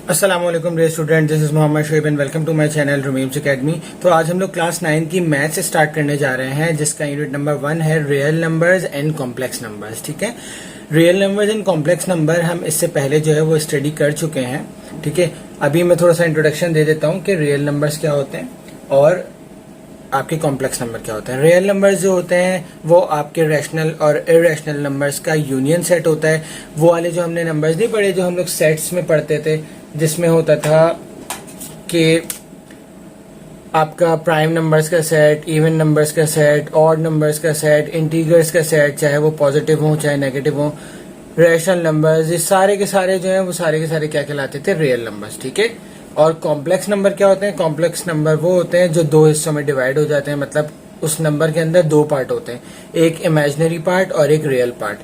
अस्सलाम वालेकुम dear student, this is Mohammad Shoaib and welcome to my channel रूमीम्स एकेडमी। तो आज हम लोग क्लास 9 की मैथ से स्टार्ट करने जा रहे हैं, जिसका यूनिट नंबर 1 है real numbers and complex numbers. ठीक है, real numbers and complex number हम इससे पहले जो है वो स्टडी कर चुके हैं। ठीक है, अभी मैं थोड़ा सा इंट्रोडक्शन दे देता हूँ कि रियल नंबर्स क्या होते हैं और आपके कॉम्प्लेक्स नंबर क्या होते हैं। रियल नंबर्स जो होते हैं वो आपके रैशनल और इरेशनल नंबर्स का यूनियन सेट होता है। वो वाले जो हमने नंबर्स नहीं पढ़े, जो हम लोग सेट्स में पढ़ते थे, जिसमें होता था कि आपका प्राइम नंबर्स का सेट, इवन नंबर्स का सेट, ऑड नंबर्स का सेट, इंटीजर्स का सेट, चाहे वो पॉजिटिव हो चाहे नेगेटिव हो, रैशनल नंबर्स, ये सारे के सारे जो हैं वो सारे के सारे क्या कहलाते थे? Real numbers. ठीक है, और कॉम्प्लेक्स नंबर क्या होते हैं? कॉम्प्लेक्स नंबर वो होते हैं जो दो हिस्सों में डिवाइड हो जाते हैं, मतलब उस नंबर के अंदर दो पार्ट होते हैं, एक इमेजिनरी पार्ट और एक रियल पार्ट।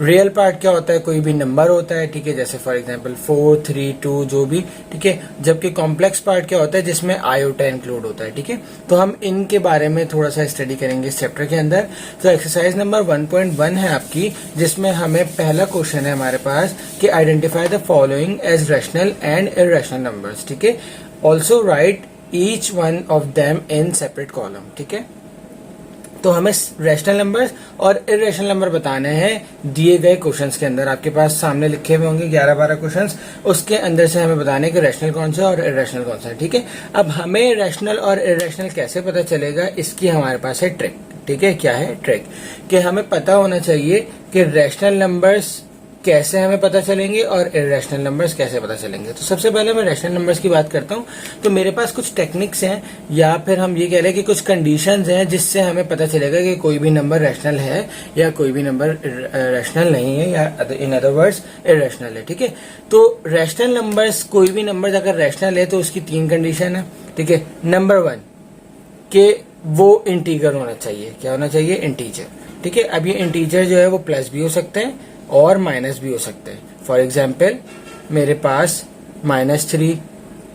रियल पार्ट क्या होता है? कोई भी नंबर होता है, ठीक है, जैसे फॉर एग्जांपल 4, 3, 2 जो भी, ठीक है। जबकि कॉम्प्लेक्स पार्ट क्या होता है? जिसमें आयोटा इंक्लूड होता है। ठीक है, तो हम इनके बारे में थोड़ा सा स्टडी करेंगे इस चैप्टर के अंदर। तो एक्सरसाइज नंबर 1.1 है आपकी, जिसमें हमें पहला क्वेश्चन है हमारे पास कि identify the following as rational and irrational numbers. ठीक है, also write each one of them in separate column. ठीक है, तो हमें रैशनल नंबर्स और इरेशनल नंबर बताने हैं दिए गए क्वेश्चंस के अंदर। आपके पास सामने लिखे हुए होंगे 11-12 क्वेश्चंस, उसके अंदर से हमें बताने कि रैशनल कौन सा और इरेशनल कौन सा है। ठीक है, अब हमें रैशनल और इरेशनल कैसे पता चलेगा, इसकी हमारे पास है ट्रिक। ठीक है, क्या है ट्रिक? कि हमें पता होना चाहिए कि रैशनल नंबर्स कैसे हमें पता चलेंगे और इरेशनल नंबर्स कैसे पता चलेंगे। तो सबसे पहले मैं रैशनल नंबर्स की बात करता हूँ। तो मेरे पास कुछ टेक्निक्स हैं, या फिर हम ये कह लें कि कुछ कंडीशंस हैं, जिससे हमें पता चलेगा कि कोई भी नंबर रैशनल है या कोई भी नंबर रैशनल नहीं है, या इन अदर वर्ड्स इरेशनल है। ठीक है, तो रैशनल नंबर्स, कोई भी नंबर अगर रैशनल है तो उसकी 3 कंडीशन है। ठीक है, नंबर 1 कि वो इंटीजर होना चाहिए। क्या होना चाहिए? इंटीजर। ठीक है, अब ये इंटीजर जो है वो प्लस भी हो सकते हैं और माइनस भी हो सकते हैं। फॉर एग्जाम्पल मेरे पास -3,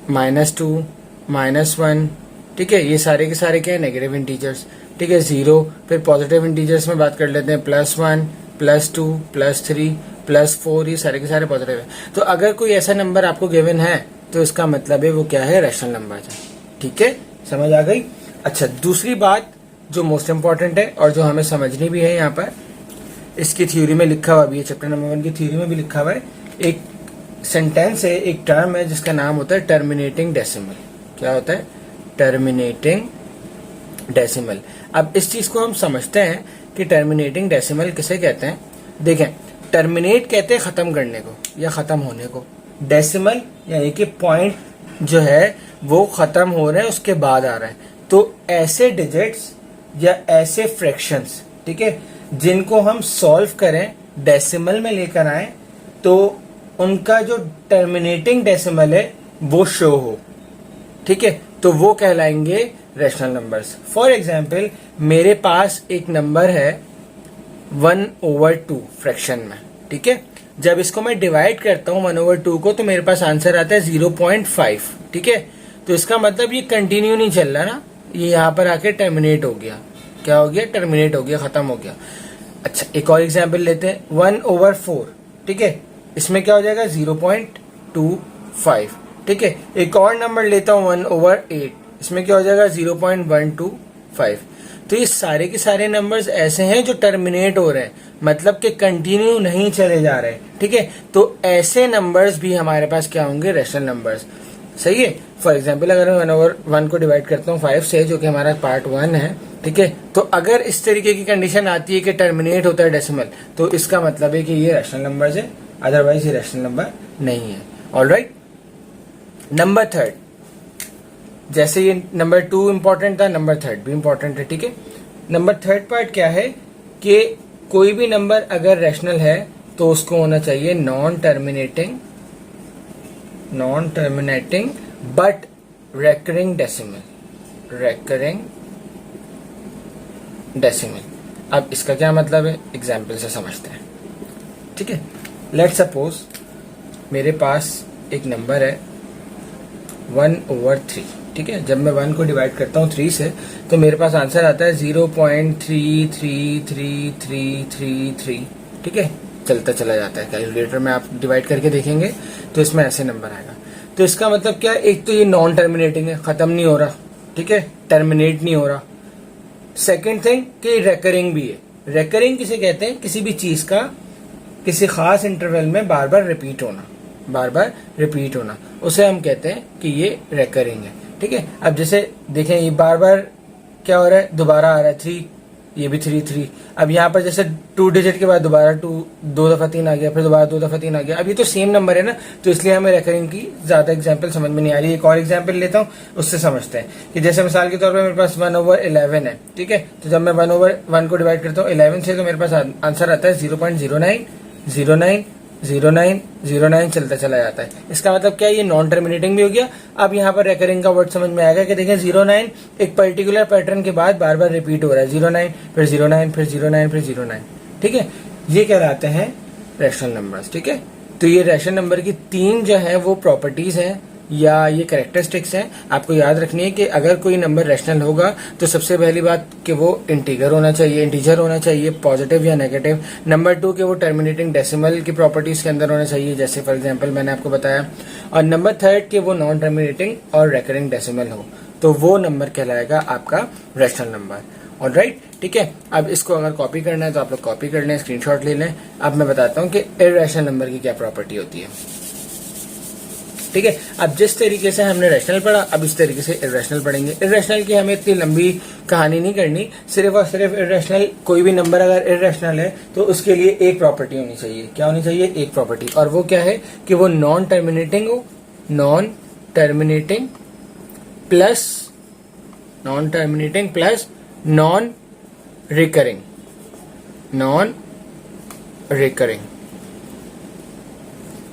-2, -1, ठीक है, ये सारे के सारे क्या है? Negative integers. ठीक है, 0, फिर पॉजिटिव इंटीजर्स में बात कर लेते हैं, +1, +2, +3, +4, ये सारे के सारे पॉजिटिव है। तो अगर कोई ऐसा नंबर आपको गिवन है तो इसका मतलब है वो क्या है? रैशनल नंबर है। ठीक है, समझ आ गई? अच्छा, दूसरी बात जो मोस्ट इंपॉर्टेंट है और जो हमें समझनी भी है, यहाँ पर इसकी थ्योरी में लिखा हुआ भी है, चैप्टर नंबर 1 की थ्योरी में भी लिखा हुआ है, एक सेंटेंस है, एक टर्म है जिसका नाम होता है टर्मिनेटिंग डेसिमल। क्या होता है? Terminating decimal. अब इस चीज को हम समझते हैं कि टर्मिनेटिंग डेसिमल किसे कहते हैं। देखें, टर्मिनेट कहते हैं खत्म करने को या खत्म होने को, डेसिमल यानी कि पॉइंट जो है वो खत्म हो रहे हैं, उसके बाद आ रहा है। तो ऐसे डिजिट्स या ऐसे फ्रैक्शंस, ठीक है, जिनको हम सॉल्व करें, डेसिमल में लेकर आए, तो उनका जो टर्मिनेटिंग डेसिमल है वो शो हो। ठीक है, तो वो कहलाएंगे रैशनल नंबर्स। फॉर एग्जाम्पल मेरे पास एक नंबर है 1/2 फ्रैक्शन में। ठीक है, जब इसको मैं डिवाइड करता हूं 1/2 को, तो मेरे पास आंसर आता है 0.5। ठीक है, तो इसका मतलब ये कंटिन्यू नहीं चल रहा ना, ये यहाँ पर आके टर्मिनेट हो गया। क्या हो गया? टर्मिनेट हो गया, खत्म हो गया। अच्छा, एक और एग्जाम्पल लेते हैं, 1/4। ठीक है, इसमें क्या हो जाएगा? 0.25। ठीक है, एक और नंबर लेता हूं 1/8, इसमें क्या हो जाएगा? 0.125। तो ये सारे के सारे नंबर्स ऐसे हैं जो टर्मिनेट हो रहे हैं, मतलब कि कंटिन्यू नहीं चले जा रहे। ठीक है, तो ऐसे नंबर्स भी हमारे पास क्या होंगे? Rational numbers. सही है। फॉर एग्जाम्पल अगर मैं 1/1 को डिवाइड करता हूँ 5 से, जो कि हमारा पार्ट 1 है, ठीक है, तो अगर इस तरीके की कंडीशन आती है कि टर्मिनेट होता है डेसिमल, तो इसका मतलब है कि ये रैशनल नंबर्स है, अदरवाइज ये रैशनल नंबर नहीं है। ऑलराइट, नंबर 3, जैसे ये नंबर 2 इंपॉर्टेंट था, नंबर 3 भी इंपॉर्टेंट है। ठीक है, नंबर 3 पार्ट क्या है कि कोई भी नंबर अगर रैशनल है तो उसको होना चाहिए non terminating but recurring decimal. अब इसका क्या मतलब है? एग्जाम्पल से समझते हैं। ठीक है, लेट सपोज मेरे पास एक नंबर है 1/3। ठीक है, जब मैं 1 को डिवाइड करता हूँ 3 से, तो मेरे पास आंसर आता है 0.3333333। ठीक है, चलता चला जाता है। कैलकुलेटर में आप डिवाइड करके देखेंगे तो इसमें ऐसे नंबर आएगा। तो इसका मतलब क्या है, एक तो ये नॉन टर्मिनेटिंग है, खत्म नहीं हो रहा, ठीक है, टर्मिनेट नहीं हो रहा। सेकेंड थिंग कि रेकरिंग भी है। रेकरिंग किसे कहते हैं, किसी भी चीज का किसी खास इंटरवल में बार बार रिपीट होना, बार बार रिपीट होना, उसे हम कहते हैं कि ये रेकरिंग है, ठीक है। अब जैसे देखें ये बार बार क्या हो रहा है, दोबारा आ रहा है 3, ये भी 3 अब यहाँ पर जैसे 2 डिजिट के बाद दोबारा 2 दफा 3 आ गया, फिर दोबारा 2 दफा 3 आ गया। अब ये तो सेम नंबर है ना, तो इसलिए हमें रेकरिंग की ज्यादा एग्जांपल समझ में नहीं आ रही। एक और एग्जांपल लेता हूँ, उससे समझते हैं कि जैसे मिसाल के तौर पर मेरे पास 1/11 है, ठीक है। तो जब मैं 1/1 को डिवाइड करता हूँ 11 से, तो मेरे पास आंसर आता है 0.09090909 चलता चला जाता है। इसका मतलब क्या है, ये नॉन टर्मिनेटिंग भी हो गया। अब यहाँ पर रेकरिंग का वर्ड समझ में आएगा कि देखें 09 एक पर्टिकुलर पैटर्न के बाद बार बार रिपीट हो रहा है, 09 फिर 09 फिर 09 फिर 09, ठीक है। ये कहलाते हैं रैशनल नंबर्स, ठीक है। तो ये रैशनल नंबर की 3 जो है वो प्रॉपर्टीज हैं या ये कैरेक्टरिस्टिक्स हैं। आपको याद रखनी है कि अगर कोई नंबर रैशनल होगा तो सबसे पहली बात कि वो इंटीजर होना चाहिए, पॉजिटिव या नेगेटिव। नंबर 2 कि वो टर्मिनेटिंग डेसिमल की प्रॉपर्टीज के अंदर होना चाहिए, जैसे फॉर एग्जांपल मैंने आपको बताया। और नंबर 3 कि वो नॉन टर्मिनेटिंग और रेकरिंग डेसिमल हो, तो वो नंबर कहलाएगा आपका रैशनल नंबर। ऑलराइट, ठीक है। अब इसको अगर कॉपी करना है तो आप लोग कॉपी कर लें, स्क्रीनशॉट ले लें। अब मैं बताता हूँ कि इर्रेशनल नंबर की क्या प्रॉपर्टी होती है, ठीक है। अब जिस तरीके से हमने रैशनल पढ़ा, अब इस तरीके से इर्रेशनल पढ़ेंगे। इर्रेशनल की हमें इतनी लंबी कहानी नहीं करनी, सिर्फ और सिर्फ इर्रेशनल, कोई भी नंबर अगर इर्रेशनल है तो उसके लिए एक प्रॉपर्टी होनी चाहिए। क्या होनी चाहिए, एक प्रॉपर्टी, और वो क्या है कि वो नॉन टर्मिनेटिंग हो, non terminating plus non recurring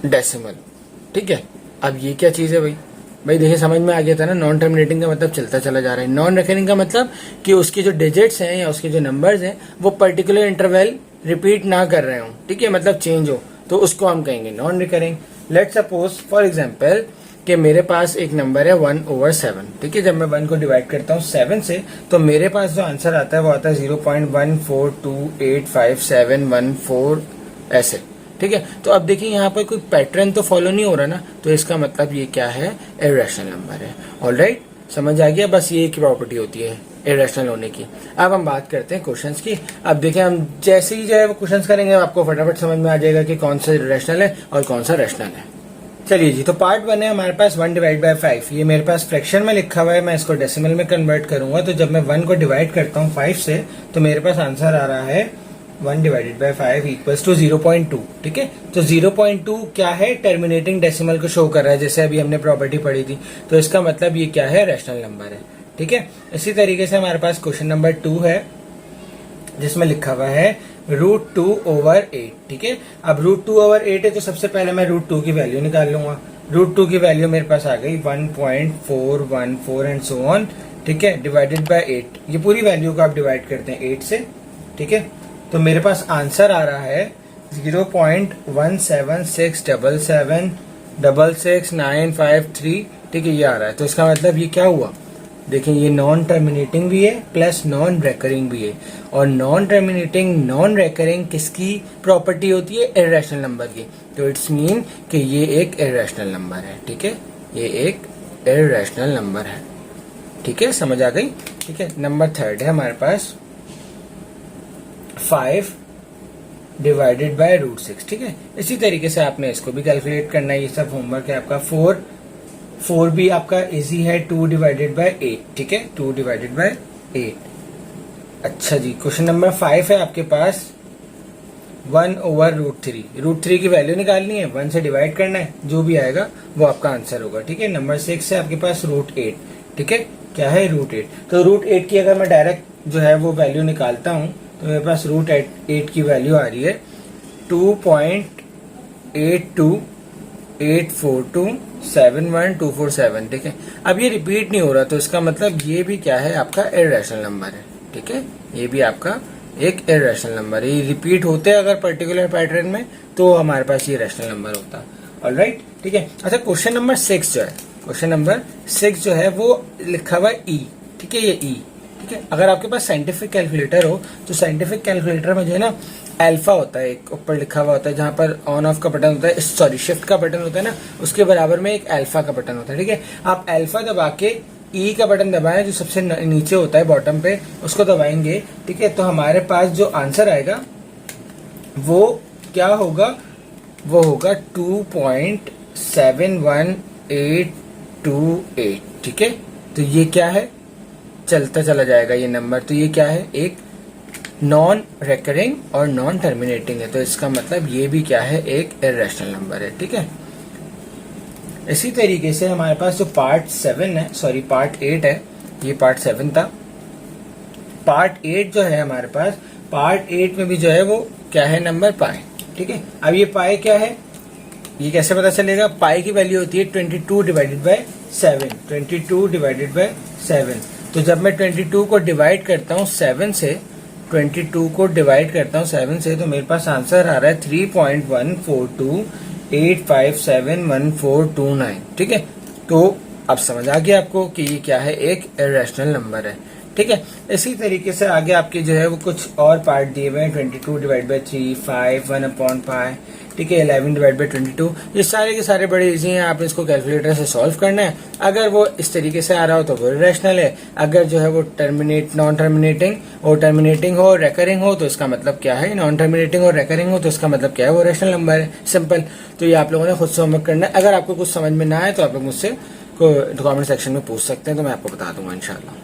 decimal, ठीक है। अब ये क्या चीज है भाई देखिए समझ में आ गया था ना। नॉन टर्मिनेटिंग का मतलब चलता चला जा रहा है, नॉन रिकरिंग का मतलब कि उसकी जो डिजिट्स हैं या उसके जो नंबर्स हैं वो पर्टिकुलर इंटरवल रिपीट ना कर रहे हो, ठीक है, मतलब चेंज हो, तो उसको हम कहेंगे non recurring. Let suppose for example कि मेरे पास एक नंबर है 1/7, ठीक है। जब मैं 1 को डिवाइड करता हूँ 7 से, तो मेरे पास जो आंसर आता है वो आता है 0.14285714 ऐसे, ठीक है। तो अब देखिए यहाँ पर कोई पैटर्न तो फॉलो नहीं हो रहा ना, तो इसका मतलब ये क्या है, इर्रेशनल नंबर है। ऑलराइट, समझ आ गया। बस ये एक प्रॉपर्टी होती है इर्रेशनल होने की। अब हम बात करते हैं क्वेश्चंस की। अब देखें हम जैसे ही जो है वो क्वेश्चंस करेंगे आपको फटाफट समझ में आ जाएगा कि कौन सा इर्रेशनल है और कौन सा रैशनल है। चलिए जी, तो पार्ट 1 है हमारे पास 1/5। ये मेरे पास फ्रैक्शन में लिखा हुआ है, मैं इसको डेसिमल में कन्वर्ट करूंगा। तो जब मैं 1 को डिवाइड करता हूँ 5 से, तो मेरे पास आंसर आ रहा है 1/5 इक्वल्स टू 0.2, ठीक है। तो 0.2 क्या है, टर्मिनेटिंग डेसिमल को शो कर रहा है, जैसे अभी हमने प्रॉपर्टी पढ़ी थी। तो इसका मतलब ये क्या है, रैशनल नंबर है, ठीक है। इसी तरीके से हमारे पास क्वेश्चन नंबर 2 है जिसमें लिखा हुआ है √2/8, ठीक है। अब √2/8 है तो सबसे पहले मैं √2 की वैल्यू निकाल लूंगा। √2 की वैल्यू मेरे पास आ गई 1.414 एंड सो ऑन, ठीक है, डिवाइडेड बाय 8। ये पूरी वैल्यू को आप डिवाइड करते हैं 8 से, ठीक है। तो मेरे पास आंसर आ रहा है 0.17677666953, ठीक है, ये आ रहा है। तो इसका मतलब ये क्या हुआ, देखिए ये नॉन टर्मिनेटिंग भी है प्लस नॉन रेकरिंग भी है। और नॉन टर्मिनेटिंग नॉन रेकरिंग किसकी प्रॉपर्टी होती है, इर्रेशनल नंबर की। तो इट्स मीन कि ये एक इर्रेशनल नंबर है, ठीक है, ये एक इर्रेशनल नंबर है, ठीक है, समझ आ गई, ठीक है। नंबर 3 है हमारे पास 5 डिवाइडेड बाय √6, ठीक है। इसी तरीके से आपने इसको भी कैलकुलेट करना है, ये सब होमवर्क है आपका। 4 भी आपका इजी है, 2/8, ठीक है, 2/8। अच्छा जी, क्वेश्चन नंबर 5 है आपके पास 1/√3। √3 की वैल्यू निकालनी है, 1 से डिवाइड करना है, जो भी आएगा वो आपका आंसर होगा, ठीक है। नंबर 6 है आपके पास √8, ठीक है, क्या है √8। तो √8 की अगर मैं डायरेक्ट जो है वो वैल्यू निकालता हूं तो मेरे पास √8 की वैल्यू आ रही है 2.8284271 ठीक है। अब ये रिपीट नहीं हो रहा, तो इसका मतलब ये भी क्या है, आपका इर्रेशनल नंबर है, ठीक है, ये भी आपका एक इर्रेशनल नंबर है। ये रिपीट होते हैं अगर पर्टिकुलर पैटर्न में, तो हमारे पास ये रैशनल नंबर होता है। ऑलराइट, ठीक है। अच्छा, क्वेश्चन नंबर 6 जो है, क्वेश्चन नंबर 6 जो है वो लिखा हुआ है ई, ठीक है, ये ई, ठीक है। अगर आपके पास साइंटिफिक कैलकुलेटर हो तो साइंटिफिक कैलकुलेटर में जो है ना अल्फा होता है, एक ऊपर लिखा हुआ होता है जहां पर ऑन ऑफ का बटन होता है, सॉरी शिफ्ट का बटन होता है ना, उसके बराबर में एक अल्फा का बटन होता है। ठीक है, आप अल्फा दबा के ई का बटन दबाएं जो सबसे नीचे होता है बॉटम पे, उसको दबाएंगे। ठीक है, तो हमारे पास जो आंसर आएगा वो क्या होगा, वो होगा 2.71828। ठीक है, तो ये क्या है, चलता चला जाएगा ये नंबर। तो ये क्या है, एक नॉन रेकरिंग और नॉन टर्मिनेटिंग है, तो इसका मतलब ये भी क्या है, एक इर्रेशनल नंबर है। ठीक है, इसी तरीके से हमारे पास जो पार्ट 7 है, सॉरी पार्ट 8 है, ये पार्ट 7 था। पार्ट 8 जो है हमारे पास, पार्ट 8 में भी जो है वो क्या है, नंबर पाई। ठीक है, अब ये पाई क्या है, ये कैसे पता चलेगा, पाई की वैल्यू होती है 22 डिवाइडेड बाय 7, 22 डिवाइडेड बाय 7। तो जब मैं 22 को डिवाइड करता हूँ 7 से, 22 को डिवाइड करता हूँ 7 से, तो मेरे पास आंसर आ रहा है 3.1428571429। ठीक है, तो अब समझ आ गया आपको कि ये क्या है, एक इर्रेशनल नंबर है। ठीक है, इसी तरीके से आगे आपके जो है वो कुछ और पार्ट दिए हुए हैं, 22 डिवाइड बाई 3, 5, 1/π। ठीक है, 11 डिवाइड बाई 22। ये सारे के सारे बड़े इजी हैं, आप इसको कैलकुलेटर से सॉल्व करना है। अगर वो इस तरीके से आ रहा हो तो वो इरेशनल है, अगर जो है वो नॉन टर्मिनेटिंग और टर्मिनेटिंग हो, रेकरिंग हो, तो इसका मतलब क्या है, नॉन टर्मिनेटिंग और रेकरिंग हो तो इसका मतलब क्या है, वो रेशनल नंबर है। सिंपल। तो ये आप लोगों ने खुद से होमवर्क करना है। अगर आपको कुछ समझ में ना आए तो आप लोग मुझसे कमेंट सेक्शन में पूछ सकते हैं, तो मैं आपको बता दूंगा इंशाल्लाह।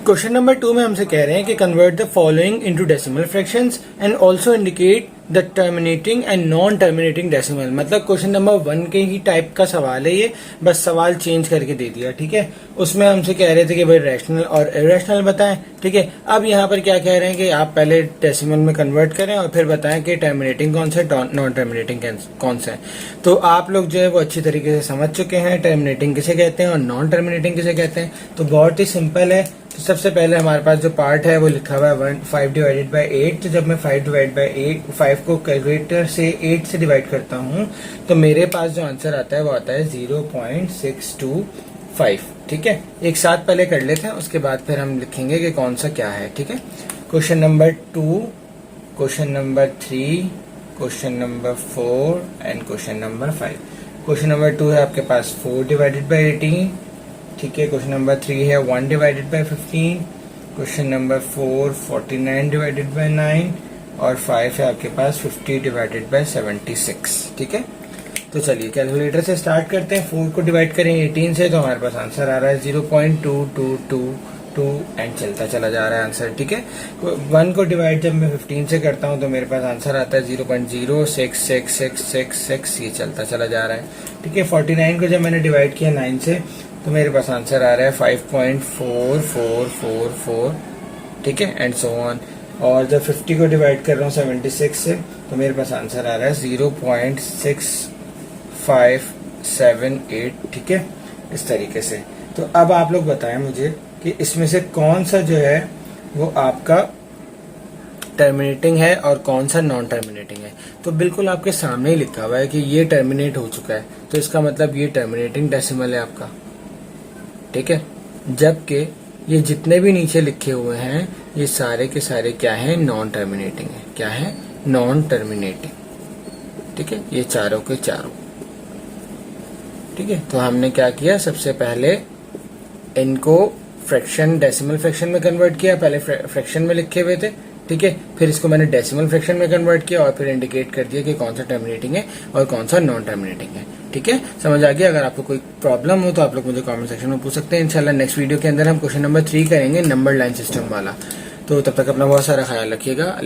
क्वेश्चन नंबर 2 में हमसे कह रहे हैं कि convert the following into decimal fractions and also indicate the terminating and non terminating decimal. मतलब क्वेश्चन नंबर 1 के ही टाइप का सवाल है ये, बस सवाल चेंज करके दे दिया। ठीक है, उसमें हमसे कह रहे थे कि भाई रैशनल और इरेशनल बताएं। ठीक है, अब यहाँ पर क्या कह रहे हैं कि आप पहले डेसिमल में कन्वर्ट करें और फिर बताएं कि टर्मिनेटिंग कौन सा है, नॉन टर्मिनेटिंग कौन सा है। तो आप लोग जो है वो अच्छी तरीके से समझ चुके हैं टर्मिनेटिंग किसे कहते हैं और नॉन टर्मिनेटिंग किसे कहते हैं। तो बहुत ही सिंपल है। तो सबसे पहले हमारे पास जो पार्ट है वो लिखा हुआ है 5 डिवाइडेड बाई 8। तो जब मैं 5 डिवाइड बाई 8 5 को कैलकुलेटर से 8 से डिवाइड करता हूँ तो मेरे पास जो आंसर आता है वो आता है 0.625। ठीक है, एक साथ पहले कर लेते हैं, उसके बाद फिर हम लिखेंगे कि कौन सा क्या है। ठीक है, question number 2, question number 3, question number 4 and question number 5। Question number 2 है आपके पास 4 डिवाइडेड बाई 18। ठीक है, क्वेश्चन नंबर 3 है 1 divided by 15। Question number 4 49 divided by 9 और 5 है आपके पास 50 डिवाइडेड बाई 76। ठीक है, तो चलिए कैलकुलेटर से स्टार्ट करते हैं। 4 को डिवाइड करें 18 से तो हमारे पास आंसर आ रहा है 0.2222 एंड चलता चला जा रहा है आंसर। ठीक है, 1 को डिवाइड जब मैं 15 से करता हूं तो मेरे पास आंसर आता है 0.06666, ये चलता चला जा रहा है। ठीक है, 49 को जब मैंने डिवाइड किया 9 से तो मेरे पास आंसर आ रहा है 5.4444। ठीक है, एंड सो ऑन। और जब 50 को डिवाइड कर रहा हूँ 76 से तो मेरे पास आंसर आ रहा है 0.6578। ठीक है, इस तरीके से। तो अब आप लोग बताएं मुझे कि इसमें से कौन सा जो है वो आपका टर्मिनेटिंग है और कौन सा नॉन टर्मिनेटिंग है। तो बिल्कुल आपके सामने ही लिखा हुआ है कि ये टर्मिनेट हो चुका है, तो इसका मतलब ये टर्मिनेटिंग डेसिमल है आपका। ठीक है, जबकि ये जितने भी नीचे लिखे हुए हैं ये सारे के सारे क्या हैं, नॉन टर्मिनेटिंग है। क्या है, नॉन टर्मिनेटिंग। ठीक है, ये चारों के चारों। ठीक है, तो हमने क्या किया, सबसे पहले इनको फ्रैक्शन डेसिमल फ्रैक्शन में कन्वर्ट किया। पहले फ्रैक्शन में लिखे हुए थे। ठीक है, फिर इसको मैंने डेसिमल फ्रैक्शन में कन्वर्ट किया और फिर इंडिकेट कर दिया कि कौन सा टर्मिनेटिंग है और कौन सा नॉन टर्मिनेटिंग है। ठीक है, समझ आ गया। अगर आपको कोई प्रॉब्लम हो तो आप लोग मुझे कमेंट सेक्शन में पूछ सकते हैं। इंशाल्लाह नेक्स्ट वीडियो के अंदर हम क्वेश्चन नंबर 3 करेंगे, नंबर लाइन सिस्टम वाला। तो तब तक अपना बहुत सारा ख्याल रखिएगा।